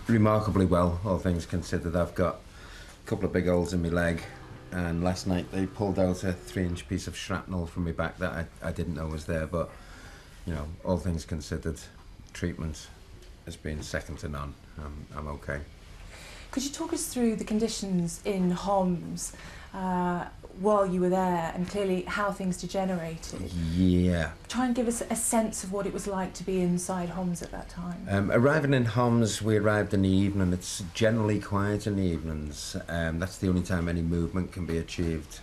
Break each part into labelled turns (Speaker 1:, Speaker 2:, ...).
Speaker 1: Remarkably well, all things considered. I've got a couple of big holes in my leg, and last night they pulled out a 3-inch piece of shrapnel from my back that I didn't know was there, but, you know, all things considered, treatment has been second to none. I'm okay.
Speaker 2: Could you talk us through the conditions in Homs while you were there, and clearly how things degenerated?
Speaker 1: Yeah.
Speaker 2: Try and give us a sense of what it was like to be inside Homs at that time.
Speaker 1: Arriving in Homs, we arrived in the evening. It's generally quiet in the evenings. That's the only time any movement can be achieved.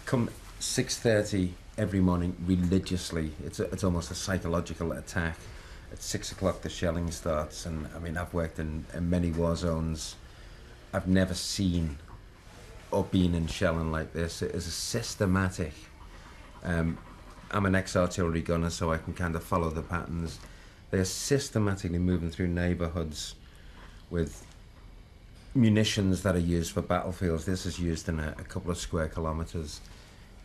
Speaker 1: Come 6:30 every morning, religiously, it's almost a psychological attack. At 6 o'clock the shelling starts, and I mean, I've worked in many war zones. I've never seen or been in shelling like this. It is a systematic. I'm an ex-artillery gunner, so I can kind of follow the patterns. They're systematically moving through neighbourhoods with munitions that are used for battlefields. This is used in a couple of square kilometres.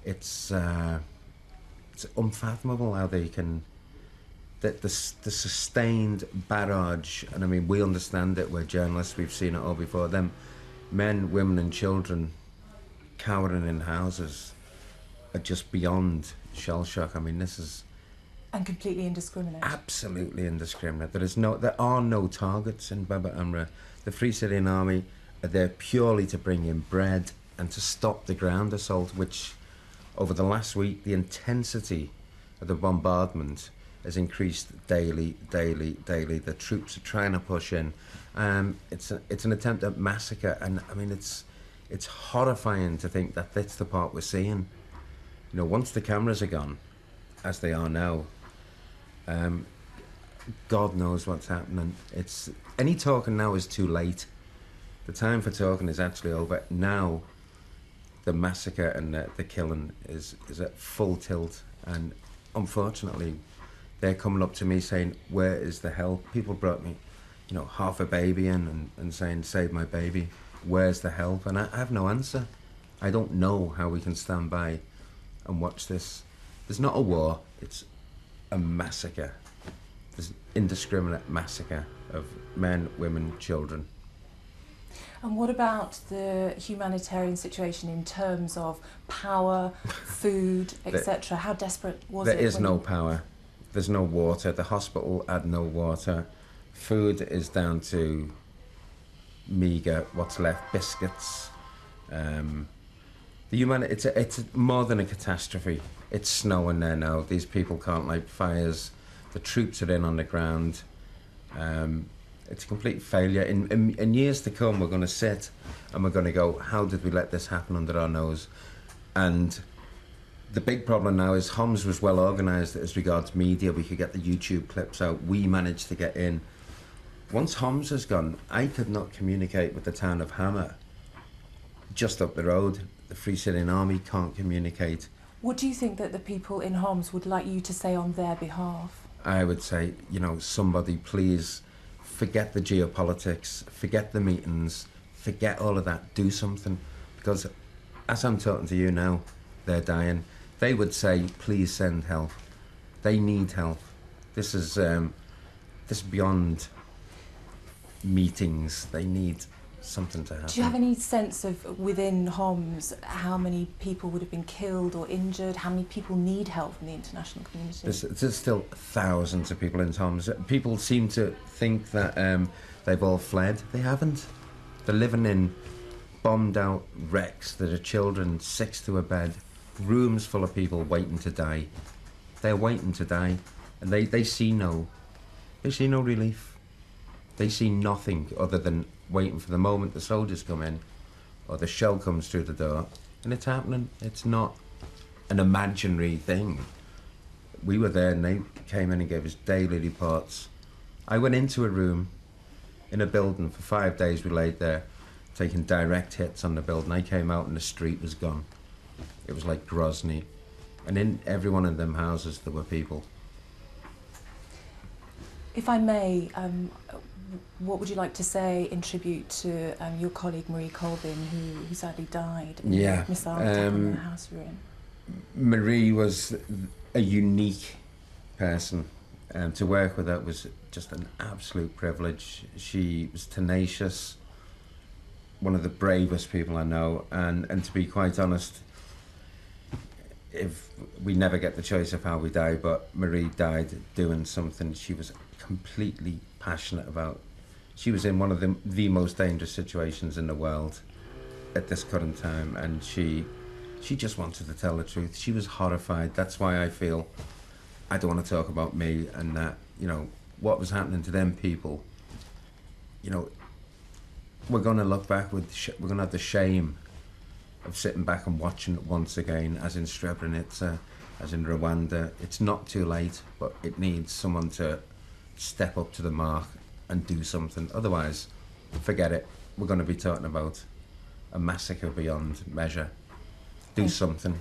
Speaker 1: It's unfathomable how they can... The sustained barrage, and I mean, we understand it, we're journalists, we've seen it all before. Them men, women and children cowering in houses are just beyond shell shock. I mean, this is...
Speaker 2: And completely indiscriminate.
Speaker 1: Absolutely indiscriminate. There are no targets in Bab al-Amra. The Free Syrian Army are there purely to bring in bread and to stop the ground assault, which over the last week, the intensity of the bombardment has increased daily. The troops are trying to push in. It's an attempt at massacre, and I mean, it's horrifying to think that that's the part we're seeing. You know, once the cameras are gone, as they are now, God knows what's happening. Any talking now is too late. The time for talking is actually over. Now the massacre and the killing is at full tilt, and unfortunately they're coming up to me saying, where is the help? People brought me, you know, half a baby in and saying, save my baby, where's the help? And I have no answer. I don't know how we can stand by and watch this. There's not a war, it's a massacre. There's an indiscriminate massacre of men, women, children.
Speaker 2: And what about the humanitarian situation in terms of power, food, etc.? How desperate was it?
Speaker 1: There is no power. There's no water. The hospital had no water. Food is down to meagre, what's left, biscuits. It's more than a catastrophe. It's snowing there now. These people can't light fires. The troops are in on the ground. It's a complete failure. In years to come, we're going to sit and we're going to go, how did we let this happen under our nose? And the big problem now is Homs was well organised as regards media. We could get the YouTube clips out. We managed to get in. Once Homs has gone, I could not communicate with the town of Hama, just up the road. The Free Syrian Army can't communicate.
Speaker 2: What do you think that the people in Homs would like you to say on their behalf?
Speaker 1: I would say, you know, somebody please forget the geopolitics, forget the meetings, forget all of that, do something. Because as I'm talking to you now, they're dying. They would say, please send help. They need help. This is beyond meetings. They need something to happen.
Speaker 2: Do you have any sense of, within Homs, how many people would have been killed or injured? How many people need help from the international community?
Speaker 1: There's still thousands of people in Homs. People seem to think that they've all fled. They haven't. They're living in bombed out wrecks. There are children 6 to a bed, rooms full of people waiting to die. They're waiting to die, and they see no relief. They see nothing other than waiting for the moment the soldiers come in or the shell comes through the door, and it's happening. It's not an imaginary thing. We were there and they came in and gave us daily reports. I went into a room in a building for 5 days. We laid there taking direct hits on the building. I came out and the street was gone. It was like Grozny, and in every one of them houses there were people.
Speaker 2: If I may, what would you like to say in tribute to your colleague Marie Colvin, who sadly died in a missile attack on the house you were in?
Speaker 1: Marie was a unique person. To work with her was just an absolute privilege. She was tenacious, one of the bravest people I know, and to be quite honest, if we never get the choice of how we die, but Marie died doing something she was completely passionate about. She was in one of the most dangerous situations in the world at this current time, and she just wanted to tell the truth. She was horrified. That's why I feel I don't want to talk about me and that, you know, what was happening to them people. You know, we're going to look back with, we're going to have the shame of sitting back and watching it once again, as in Srebrenica, as in Rwanda. It's not too late, but it needs someone to step up to the mark and do something. Otherwise, forget it. We're going to be talking about a massacre beyond measure. Do something.